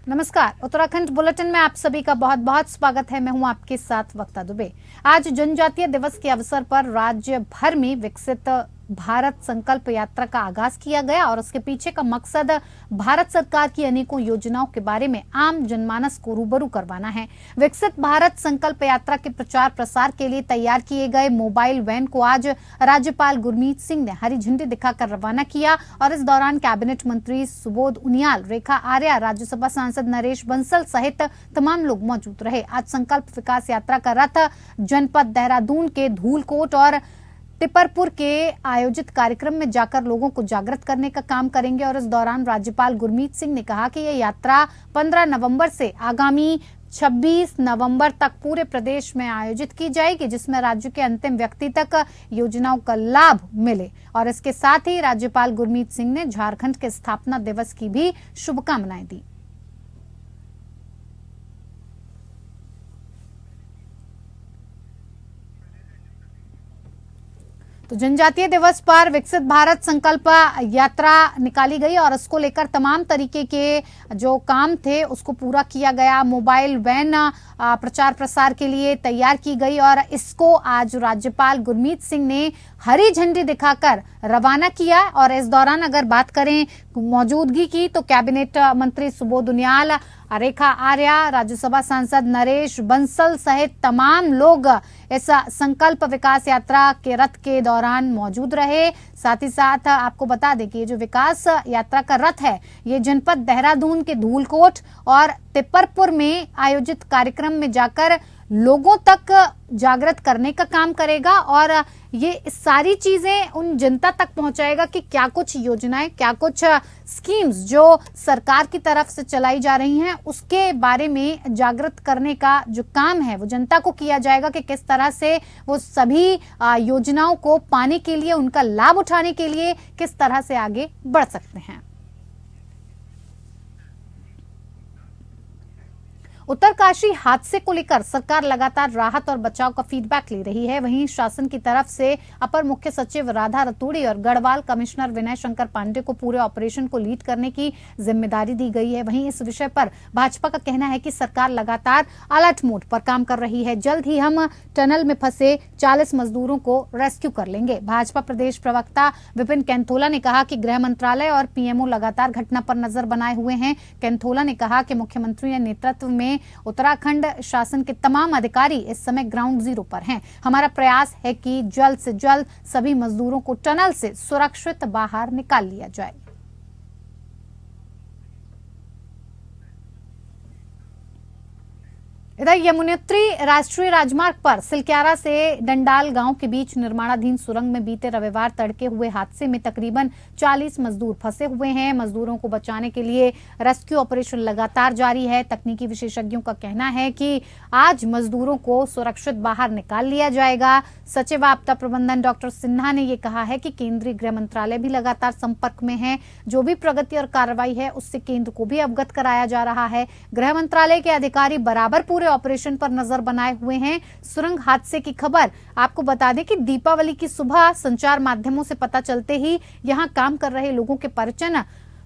नमस्कार। उत्तराखंड बुलेटिन में आप सभी का बहुत बहुत स्वागत है। मैं हूं आपके साथ वक्ता दुबे। आज जनजातीय दिवस के अवसर पर राज्य भर में विकसित भारत संकल्प यात्रा का आगाज किया गया और उसके पीछे का मकसद भारत सरकार की अनेकों योजनाओं के बारे में आम जनमानस को रूबरू करवाना है। विकसित भारत संकल्प यात्रा के प्रचार प्रसार के लिए तैयार किए गए मोबाइल वैन को आज राज्यपाल गुरमीत सिंह ने हरी झंडी दिखाकर रवाना किया और इस दौरान कैबिनेट मंत्री सुबोध उनियाल, रेखा आर्या, राज्यसभा सांसद नरेश बंसल सहित तमाम लोग मौजूद रहे। आज संकल्प विकास यात्रा का रथ जनपद देहरादून के धूलकोट और टिपरपुर के आयोजित कार्यक्रम में जाकर लोगों को जागृत करने का काम करेंगे और इस दौरान राज्यपाल गुरमीत सिंह ने कहा कि यह यात्रा 15 नवंबर से आगामी 26 नवंबर तक पूरे प्रदेश में आयोजित की जाएगी, जिसमें राज्य के अंतिम व्यक्ति तक योजनाओं का लाभ मिले। और इसके साथ ही राज्यपाल गुरमीत सिंह ने झारखंड के स्थापना दिवस की भी शुभकामनाएं दी। तो जनजातीय दिवस पर विकसित भारत संकल्प यात्रा निकाली गई और इसको लेकर तमाम तरीके के जो काम थे उसको पूरा किया गया। मोबाइल वैन प्रचार प्रसार के लिए तैयार की गई और इसको आज राज्यपाल गुरमीत सिंह ने हरी झंडी दिखाकर रवाना किया। और इस दौरान अगर बात करें मौजूदगी की तो कैबिनेट मंत्री सुबोध उनियाल, रेखा आर्या, राज्यसभा सांसद नरेश बंसल सहित तमाम लोग इस संकल्प विकास यात्रा के रथ के दौरान मौजूद रहे। साथ ही साथ आपको बता दें कि ये जो विकास यात्रा का रथ है ये जनपद देहरादून के धूलकोट और टिपरपुर में आयोजित कार्यक्रम में जाकर लोगों तक जागृत करने का काम करेगा और ये सारी चीजें उन जनता तक पहुंचाएगा कि क्या कुछ योजनाएं, क्या कुछ स्कीम्स जो सरकार की तरफ से चलाई जा रही हैं उसके बारे में जागृत करने का जो काम है वो जनता को किया जाएगा कि किस तरह से वो सभी योजनाओं को पाने के लिए, उनका लाभ उठाने के लिए किस तरह से आगे बढ़ सकते हैं। उत्तरकाशी हादसे को लेकर सरकार लगातार राहत और बचाव का फीडबैक ले रही है। वहीं शासन की तरफ से अपर मुख्य सचिव राधा रतूड़ी और गढ़वाल कमिश्नर विनय शंकर पांडे को पूरे ऑपरेशन को लीड करने की जिम्मेदारी दी गई है। वहीं इस विषय पर भाजपा का कहना है कि सरकार लगातार अलर्ट मोड पर काम कर रही है। जल्द ही हम टनल में फंसे 40 मजदूरों को रेस्क्यू कर लेंगे। भाजपा प्रदेश प्रवक्ता विपिन कैंथोला ने कहा कि गृह मंत्रालय और पीएमओ लगातार घटना पर नजर बनाए हुए हैं। कैंथोला ने कहा कि मुख्यमंत्री के नेतृत्व में उत्तराखंड शासन के तमाम अधिकारी इस समय ग्राउंड जीरो पर हैं। हमारा प्रयास है कि जल्द से जल्द सभी मजदूरों को टनल से सुरक्षित बाहर निकाल लिया जाए। इधर यमुनोत्री राष्ट्रीय राजमार्ग पर सिलक्यारा से डंडाल गांव के बीच निर्माणाधीन सुरंग में बीते रविवार तड़के हुए हादसे में तकरीबन 40 मजदूर फंसे हुए हैं। मजदूरों को बचाने के लिए रेस्क्यू ऑपरेशन लगातार जारी है। तकनीकी विशेषज्ञों का कहना है कि आज मजदूरों को सुरक्षित बाहर निकाल लिया जाएगा। सचिव आपदा प्रबंधन डॉक्टर सिन्हा ने ये कहा है कि केंद्रीय गृह मंत्रालय भी लगातार संपर्क में है। जो भी प्रगति और कार्रवाई है उससे केंद्र को भी अवगत कराया जा रहा है। गृह मंत्रालय के अधिकारी बराबर पूरे ऑपरेशन पर नजर बनाए हुए हैं। सुरंग हादसे की खबर आपको बता दें कि दीपावली की सुबह संचार माध्यमों से पता चलते ही यहां काम कर रहे लोगों के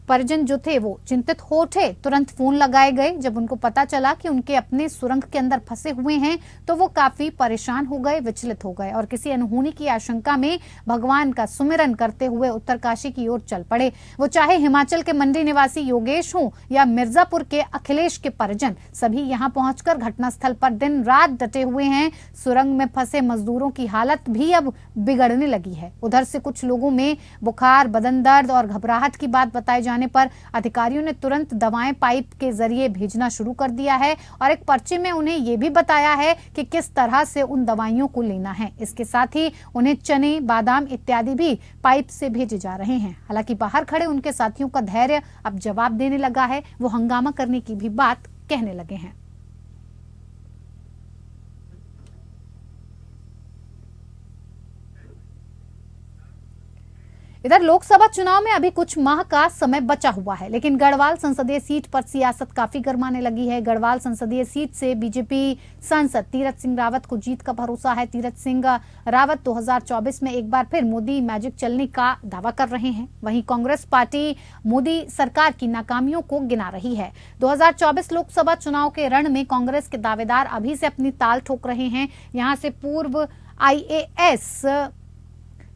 परिजन जो थे वो चिंतित हो उठे। तुरंत फोन लगाए गए। जब उनको पता चला कि उनके अपने सुरंग के अंदर फंसे हुए हैं तो वो काफी परेशान हो गए, विचलित हो गए और किसी अनहोनी की आशंका में भगवान का सुमिरन करते हुए उत्तरकाशी की ओर चल पड़े। वो चाहे हिमाचल के मंडी निवासी योगेश हो या मिर्जापुर के अखिलेश के परिजन, सभी यहाँ पहुंचकर घटनास्थल पर दिन रात डटे हुए हैं। सुरंग में फंसे मजदूरों की हालत भी अब बिगड़ने लगी है। उधर से कुछ लोगों में बुखार, बदन दर्द और घबराहट की बात बताई जाने पर अधिकारियों ने तुरंत दवाएं पाइप के जरिए भेजना शुरू कर दिया है और एक पर्चे में उन्हें यह भी बताया है कि किस तरह से उन दवाइयों को लेना है। इसके साथ ही उन्हें चने, बादाम इत्यादि भी पाइप से भेजे जा रहे हैं। हालांकि बाहर खड़े उनके साथियों का धैर्य अब जवाब देने लगा है। वो हंगामा करने की भी बात कहने लगे हैं। इधर लोकसभा चुनाव में अभी कुछ माह का समय बचा हुआ है, लेकिन गढ़वाल संसदीय सीट पर सियासत काफी गर्माने लगी है। गढ़वाल संसदीय सीट से बीजेपी सांसद तीरथ सिंह रावत को जीत का भरोसा है। तीरथ सिंह रावत 2024 में एक बार फिर मोदी मैजिक चलने का दावा कर रहे हैं। वहीं कांग्रेस पार्टी मोदी सरकार की नाकामियों को गिना रही है। 2024 लोकसभा चुनाव के रण में कांग्रेस के दावेदार अभी से अपनी ताल ठोक रहे हैं। यहां से पूर्व IAS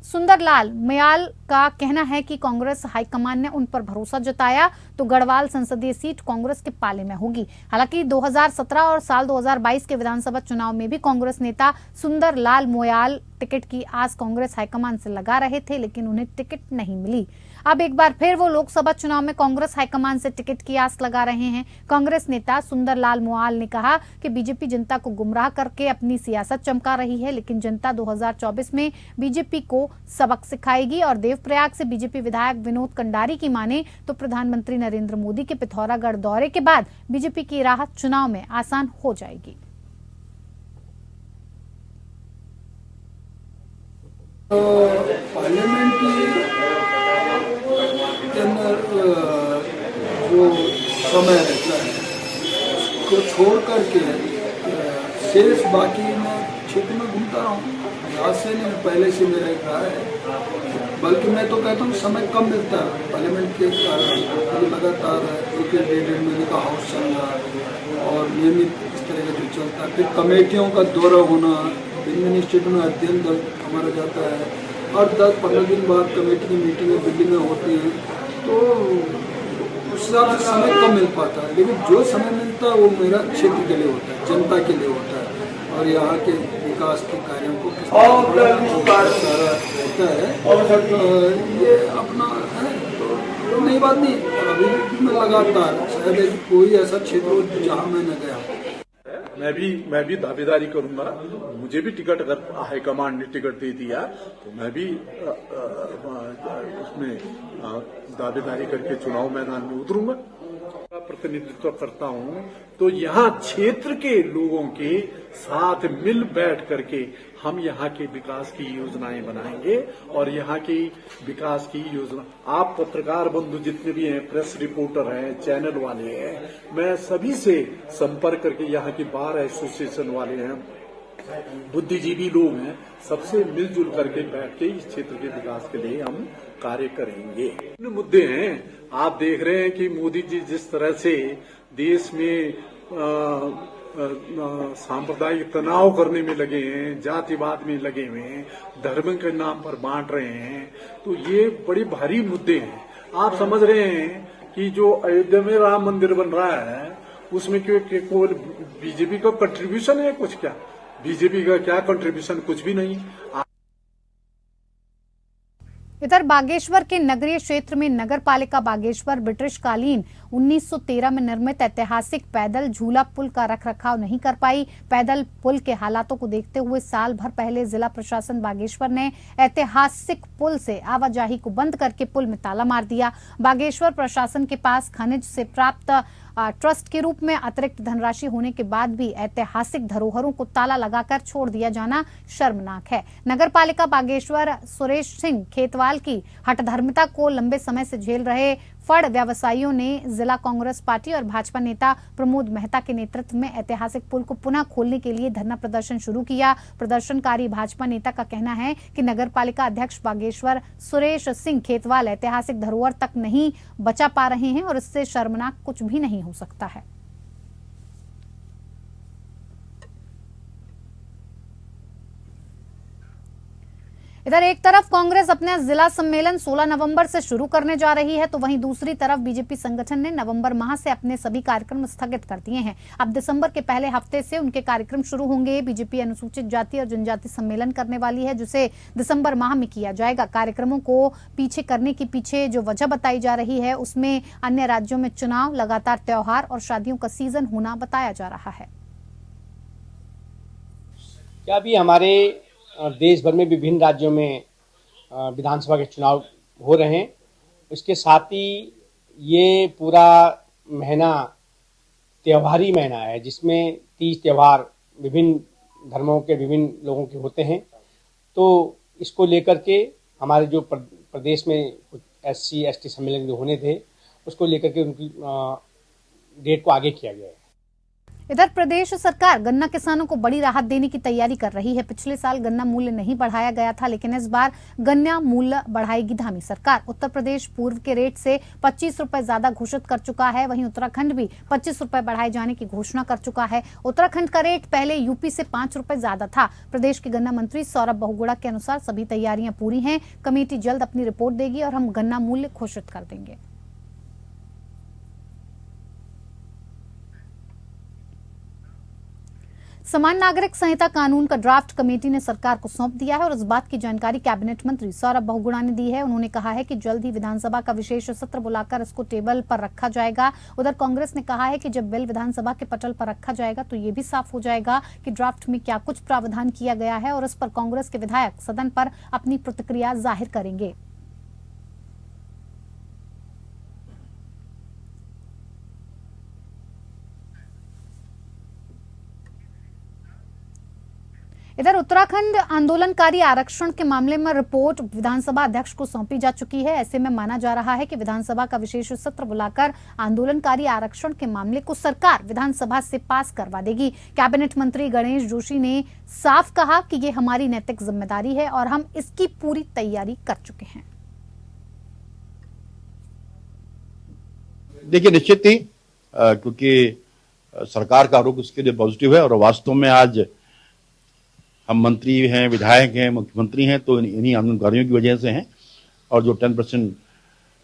सुंदरलाल मयाल का कहना है कि कांग्रेस हाईकमान ने उन पर भरोसा जताया तो गढ़वाल संसदीय सीट कांग्रेस के पाले में होगी। हालांकि 2017 और साल 2022 के विधानसभा चुनाव में भी कांग्रेस नेता सुंदरलाल मोयाल टिकट की आस कांग्रेस हाईकमान से लगा रहे थे, लेकिन उन्हें टिकट नहीं मिली। अब एक बार फिर वो लोकसभा चुनाव में कांग्रेस हाईकमान से टिकट की आस लगा रहे हैं। कांग्रेस नेता सुंदरलाल मोयाल ने कहा कि बीजेपी जनता को गुमराह करके अपनी सियासत चमका रही है, लेकिन जनता 2024 में बीजेपी को सबक सिखाएगी। और देवप्रयाग से बीजेपी विधायक विनोद कंडारी की माने तो प्रधानमंत्री नरेंद्र मोदी के पिथौरागढ़ दौरे के बाद बीजेपी की राह चुनाव में आसान हो जाएगी। पार्लियामेंट के अंदर जो समय रहता है उसको छोड़ करके शेष बाकी मैं क्षेत्र में घूमता रहा हूँ। आज से नहीं, पहले से मेरा एक रहा है। बल्कि मैं तो कहता हूँ समय कम मिलता है पार्लियामेंट के कारण। लगातार एक डेढ़ महीने का हाउस चल रहा है और नियमित इस तरह का जो चलता है। फिर कमेटियों का दौरा होना, भिन्न स्टेट में अध्ययन दल हमारा जाता है और 10-15 दिन बाद कमेटी की मीटिंगें बिल्डिंगें होती हैं, तो उस हिसाब से समय कम मिल पाता है। लेकिन जो समय मिलता है वो मेरा क्षेत्र के लिए होता है, जनता के लिए होता है और यहाँ के विकास के कार्यों को किस तरह सारा होता है। ये अपना है तो नई बात नहीं। और अभी भी मैं लगातार शायद कोई ऐसा क्षेत्र हो जहाँ मैं न गया। मैं भी दावेदारी करूंगा। मुझे भी टिकट अगर हाईकमांड ने टिकट दे दिया तो मैं भी उसमें दावेदारी करके चुनाव मैदान में उतरूंगा। प्रतिनिधित्व करता हूं तो यहाँ क्षेत्र के लोगों के साथ मिल बैठ करके हम यहाँ के विकास की योजनाएं बनाएंगे और यहाँ की विकास की योजना आप पत्रकार बंधु जितने भी हैं, प्रेस रिपोर्टर हैं, चैनल वाले हैं, मैं सभी से संपर्क करके यहाँ की बार एसोसिएशन वाले हैं, बुद्धिजीवी लोग हैं, सबसे मिलजुल करके बैठ के इस क्षेत्र के विकास के लिए हम कार्य करेंगे। इन मुद्दे हैं, आप देख रहे हैं कि मोदी जी जिस तरह से देश में सांप्रदायिक तनाव करने में लगे हैं, जातिवाद में लगे हुए हैं, धर्म के नाम पर बांट रहे हैं, तो ये बड़े भारी मुद्दे हैं। आप समझ रहे हैं कि जो अयोध्या में राम मंदिर बन रहा है उसमें केवल बीजेपी का कंट्रीब्यूशन है कुछ? क्या बीजेपी का क्या कंट्रीब्यूशन? कुछ भी नहीं। इधर बागेश्वर के नगरीय क्षेत्र में नगर पालिका बागेश्वर ब्रिटिश कालीन 1913 में निर्मित ऐतिहासिक पैदल झूला पुल का रखरखाव नहीं कर पाई। पैदल पुल के हालातों को देखते हुए साल भर पहले जिला प्रशासन बागेश्वर ने ऐतिहासिक पुल से आवाजाही को बंद करके पुल में ताला मार दिया। बागेश्वर प्रशासन के पास खनिज से प्राप्त ट्रस्ट के रूप में अतिरिक्त धनराशि होने के बाद भी ऐतिहासिक धरोहरों को ताला लगाकर छोड़ दिया जाना शर्मनाक है। नगर पालिका बागेश्वर सुरेश सिंह खेतवाल की हठधर्मिता को लंबे समय से झेल रहे फड़ व्यवसायियों ने जिला कांग्रेस पार्टी और भाजपा नेता प्रमोद मेहता के नेतृत्व में ऐतिहासिक पुल को पुनः खोलने के लिए धरना प्रदर्शन शुरू किया। प्रदर्शनकारी भाजपा नेता का कहना है कि नगर पालिका अध्यक्ष बागेश्वर सुरेश सिंह खेतवाल ऐतिहासिक धरोहर तक नहीं बचा पा रहे हैं और इससे शर्मनाक कुछ भी नहीं हो सकता है। इधर एक तरफ कांग्रेस अपना जिला सम्मेलन 16 नवंबर से शुरू करने जा रही है, तो वहीं दूसरी तरफ बीजेपी संगठन ने नवंबर माह से अपने सभी कार्यक्रम स्थगित कर दिए हैं। अब दिसंबर के पहले हफ्ते से उनके कार्यक्रम शुरू होंगे। बीजेपी अनुसूचित जाति और जनजाति सम्मेलन करने वाली है, जिसे दिसंबर माह में किया जाएगा। कार्यक्रमों को पीछे करने के पीछे जो वजह बताई जा रही है उसमें अन्य राज्यों में चुनाव, लगातार त्योहार और शादियों का सीजन होना बताया जा रहा है। क्या भी हमारे देश भर में विभिन्न राज्यों में विधानसभा के चुनाव हो रहे हैं, इसके साथ ही ये पूरा महीना त्योहारी महीना है, जिसमें 30 त्योहार विभिन्न धर्मों के विभिन्न लोगों के होते हैं। तो इसको लेकर के हमारे जो प्रदेश में कुछ SC/ST सम्मेलन जो होने थे उसको लेकर के उनकी डेट को आगे किया गया है। इधर प्रदेश सरकार गन्ना किसानों को बड़ी राहत देने की तैयारी कर रही है। पिछले साल गन्ना मूल्य नहीं बढ़ाया गया था, लेकिन इस बार गन्ना मूल्य बढ़ाएगी धामी सरकार। उत्तर प्रदेश पूर्व के रेट से 25 रुपए ज्यादा घोषित कर चुका है, वहीं उत्तराखंड भी 25 रुपए बढ़ाए जाने की घोषणा कर चुका है। उत्तराखंड का रेट पहले यूपी से 5 रुपए ज्यादा था। प्रदेश के गन्ना मंत्री सौरभ बहुगुणा के अनुसार सभी तैयारियां पूरी हैं। कमेटी जल्द अपनी रिपोर्ट देगी और हम गन्ना मूल्य घोषित कर देंगे। समान नागरिक संहिता कानून का ड्राफ्ट कमेटी ने सरकार को सौंप दिया है और इस बात की जानकारी कैबिनेट मंत्री सौरभ बहुगुणा ने दी है। उन्होंने कहा है कि जल्द ही विधानसभा का विशेष सत्र बुलाकर इसको टेबल पर रखा जाएगा। उधर कांग्रेस ने कहा है कि जब बिल विधानसभा के पटल पर रखा जाएगा तो ये भी साफ हो जाएगा कि ड्राफ्ट में क्या कुछ प्रावधान किया गया है और इस पर कांग्रेस के विधायक सदन पर अपनी प्रतिक्रिया जाहिर करेंगे। इधर उत्तराखंड आंदोलनकारी आरक्षण के मामले में रिपोर्ट विधानसभा अध्यक्ष को सौंपी जा चुकी है। ऐसे में माना जा रहा है कि विधानसभा का विशेष सत्र बुलाकर आंदोलनकारी आरक्षण के मामले को सरकार विधानसभा से पास करवा देगी। कैबिनेट मंत्री गणेश जोशी ने साफ कहा कि ये हमारी नैतिक जिम्मेदारी है और हम इसकी पूरी तैयारी कर चुके हैं। देखिए, निश्चित ही क्योंकि सरकार का रुख उसके लिए पॉजिटिव है और वास्तव में आज हम मंत्री हैं, विधायक हैं, मुख्यमंत्री हैं तो इन्हीं आंदोलनकारियों की वजह से हैं और जो 10%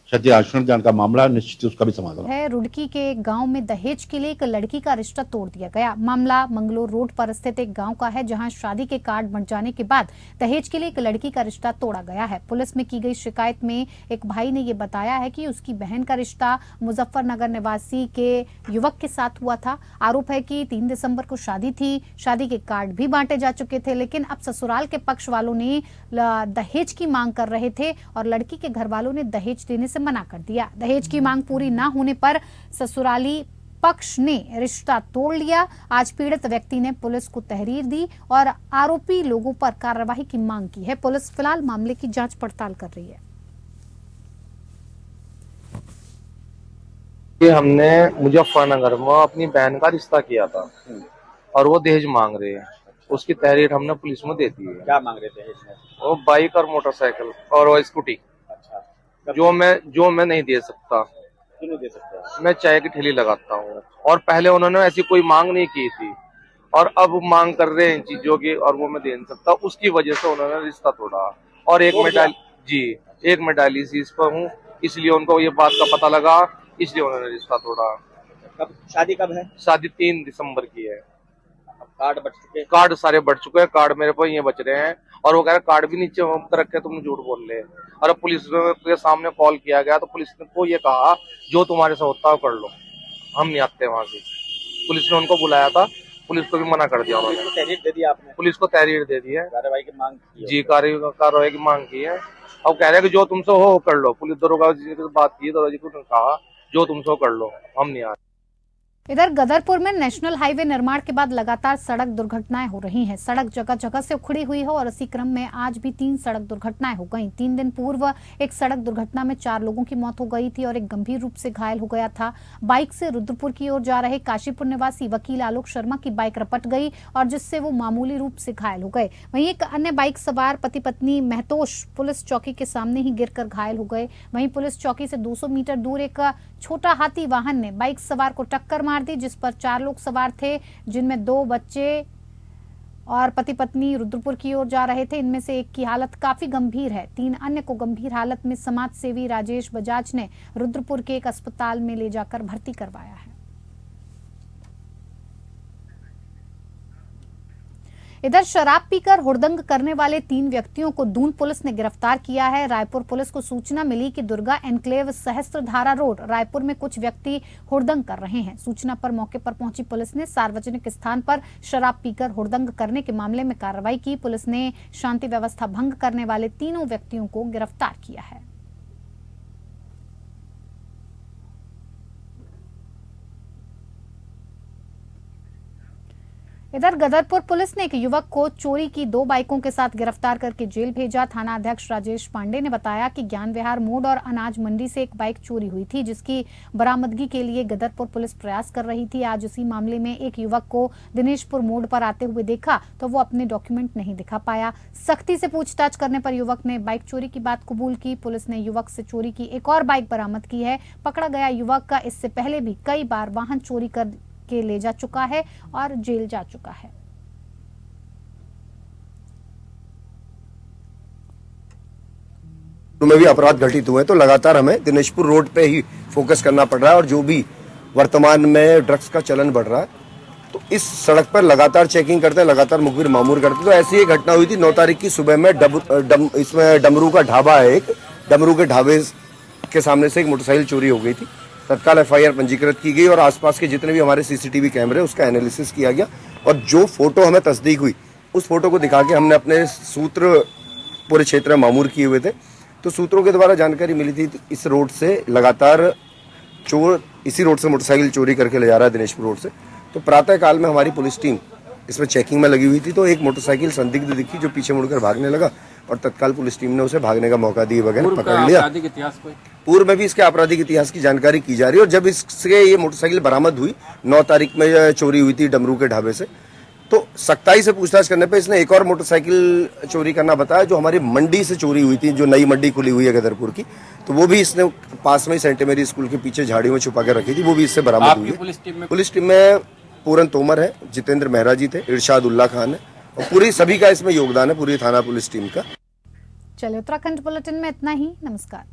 क्षति आरक्षण का मामला निश्चित उसका भी समाधान है। रुड़की के एक गांव में दहेज के लिए एक लड़की का रिश्ता तोड़ दिया गया। मामला मंगलोर रोड पर स्थित एक गांव का है, जहां शादी के कार्ड बंट जाने के बाद दहेज के लिए एक लड़की का रिश्ता तोड़ा गया है। पुलिस में की गई शिकायत में एक भाई ने ये बताया है कि उसकी बहन का रिश्ता मुजफ्फरनगर निवासी के युवक के साथ हुआ था। आरोप है कि 3 दिसंबर को शादी थी, शादी के कार्ड भी बांटे जा चुके थे, लेकिन अब ससुराल के पक्ष वालों ने दहेज की मांग कर रहे थे और लड़की के घर वालों ने दहेज देने से मना कर दिया। दहेज की मांग पूरी ना होने पर ससुराली पक्ष ने रिश्ता तोड़ लिया। आज पीड़ित व्यक्ति ने पुलिस को तहरीर दी और आरोपी लोगों पर कार्रवाई की मांग की है। पुलिस फिलहाल मामले की जांच पड़ताल कर रही है। हमने मुजफ्फरनगर में अपनी बहन का रिश्ता किया था और वो दहेज मांग रहे हैं। उसकी तहरीर हमने पुलिस में दे दी है। क्या मांग रहे थे दहेज में? वो बाइक और मोटरसाइकिल और वो स्कूटी। अच्छा, जो मैं नहीं दे सकता। क्यों नहीं दे सकते? मैं चाय की ठेली लगाता हूँ और पहले उन्होंने ऐसी कोई मांग नहीं की थी और अब मांग कर रहे हैं इन चीजों की और वो मैं दे नहीं सकता। उसकी वजह से उन्होंने रिश्ता तोड़ा और एक मैं डायलिसिस पर हूँ, इसलिए उनको ये बात का पता लगा, इसलिए उन्होंने रिश्ता तोड़ा। शादी कब है? शादी 3 दिसंबर की है। कार्ड बच चुके? कार्ड सारे बढ़ चुके हैं, कार्ड मेरे पास ये बच रहे हैं और वो कह रहे कार्ड भी नीचे रखे, तुम झूठ बोल रहे। और पुलिस के सामने कॉल किया गया तो पुलिस को ये कहा जो तुम्हारे से होता है कर लो, हम नहीं आते वहां से। पुलिस ने उनको बुलाया था, पुलिस को भी मना कर दिया उन्होंने। तहरीर दे दी आपने? पुलिस को तहरीर दे दी है, कार्रवाई की मांग की है। जी कार्रवाई की मांग की है। अब कह रहे हैं कि जो तुमसे हो कर लो। पुलिस दरोगा जी से बात की, दरोगा जी को कहा जो तुमसे हो कर लो, हम नहीं आ रहे। इधर गदरपुर में नेशनल हाईवे निर्माण के बाद लगातार सड़क दुर्घटनाएं हो रही हैं। सड़क जगह जगह से उखड़ी हुई है और इसी क्रम में आज भी 3 सड़क दुर्घटनाएं हो गईं। 3 दिन पूर्व एक सड़क दुर्घटना में 4 लोगों की मौत हो गई थी और एक गंभीर रूप से घायल हो गया था। बाइक से रुद्रपुर की ओर जा रहे काशीपुर निवासी वकील आलोक शर्मा की बाइक रपट गई और जिससे वो मामूली रूप से घायल हो गए। वहीं एक अन्य बाइक सवार पति पत्नी महतोष पुलिस चौकी के सामने ही गिरकर घायल हो गए। वहीं पुलिस चौकी से 200 मीटर दूर एक छोटा हाथी वाहन ने बाइक सवार को टक्कर मार दी, जिस पर 4 लोग सवार थे, जिनमें 2 बच्चे और पति पत्नी रुद्रपुर की ओर जा रहे थे। इनमें से एक की हालत काफी गंभीर है। 3 अन्य को गंभीर हालत में समाज सेवी राजेश बजाज ने रुद्रपुर के एक अस्पताल में ले जाकर भर्ती करवाया है। इधर शराब पीकर हुड़दंग करने वाले 3 व्यक्तियों को दून पुलिस ने गिरफ्तार किया है। रायपुर पुलिस को सूचना मिली कि दुर्गा एनक्लेव सहस्त्रधारा रोड रायपुर में कुछ व्यक्ति हुड़दंग कर रहे हैं। सूचना पर मौके पर पहुंची पुलिस ने सार्वजनिक स्थान पर शराब पीकर हुड़दंग करने के मामले में कार्रवाई की। पुलिस ने शांति व्यवस्था भंग करने वाले 3 व्यक्तियों को गिरफ्तार किया है। इधर गदरपुर पुलिस ने एक युवक को चोरी की 2 बाइकों के साथ गिरफ्तार करके जेल भेजा। थाना अध्यक्ष राजेश पांडे ने बताया कि ज्ञान विहार मोड़ और अनाज मंडी से एक बाइक चोरी हुई थी, जिसकी बरामदगी के लिए गदरपुर पुलिस प्रयास कर रही थी। आज इसी मामले में एक युवक को दिनेशपुर मोड़ पर आते हुए देखा तो वो अपने डॉक्यूमेंट नहीं दिखा पाया। सख्ती से पूछताछ करने पर युवक ने बाइक चोरी की बात कबूल की। पुलिस ने युवक से चोरी की एक और बाइक बरामद की है। पकड़ा गया युवक का इससे पहले भी कई बार वाहन चोरी कर के ले जा चुका है और जेल जा चुका है। में भी अपराध घटित हुए तो लगातार हमें दिनेशपुर रोड पे ही फोकस करना पड़ रहा है और जो भी वर्तमान में ड्रग्स का चलन बढ़ रहा है तो इस सड़क पर लगातार चेकिंग करते हैं, लगातार मुखबिर मामूर करते हैं। तो ऐसी एक घटना हुई थी 9 तारीख की सुबह में इसमें डमरू का ढाबा है, एक डमरू के ढाबे के सामने से एक मोटरसाइकिल चोरी हो गई थी। तत्काल एफआईआर पंजीकृत की गई और आसपास के जितने भी हमारे सीसीटीवी कैमरे उसका एनालिसिस किया गया और जो फोटो हमें तस्दीक हुई उस फोटो को दिखा के हमने अपने सूत्र पूरे क्षेत्र में मामूर किए हुए थे। तो सूत्रों के द्वारा जानकारी मिली थी इस रोड से लगातार चोर इसी रोड से मोटरसाइकिल चोरी करके ले जा रहा है दिनेशपुर रोड से। तो प्रातः काल में हमारी पुलिस टीम इसमें चेकिंग में लगी हुई थी तो एक मोटरसाइकिल संदिग्ध दिखी जो पीछे मुड़कर भागने लगा और तत्काल पुलिस टीम ने उसे भागने का मौका दिए बगैर पकड़ लिया। पूर्व में भी इसके आपराधिक इतिहास की जानकारी की जा रही है और जब इससे ये मोटरसाइकिल बरामद हुई 9 तारीख में चोरी हुई थी डमरू के ढाबे से, तो सख्ताई से पूछताछ करने पे इसने एक और मोटरसाइकिल चोरी करना बताया जो हमारी मंडी से चोरी हुई थी, जो नई मंडी खुली हुई है गदरपुर की। तो वो भी इसने पास में ही सेंट मेरी स्कूल के पीछे झाड़ियों में छुपा के रखी थी, वो भी इससे बरामद हुई है। पुलिस टीम में पूरन तोमर है, जितेंद्र मेहरा जी थे, इरशाद उल्ला खान है और पूरी सभी का इसमें योगदान है, पूरी थाना पुलिस टीम का। चलिए उत्तराखंड बुलेटिन में इतना ही। नमस्कार।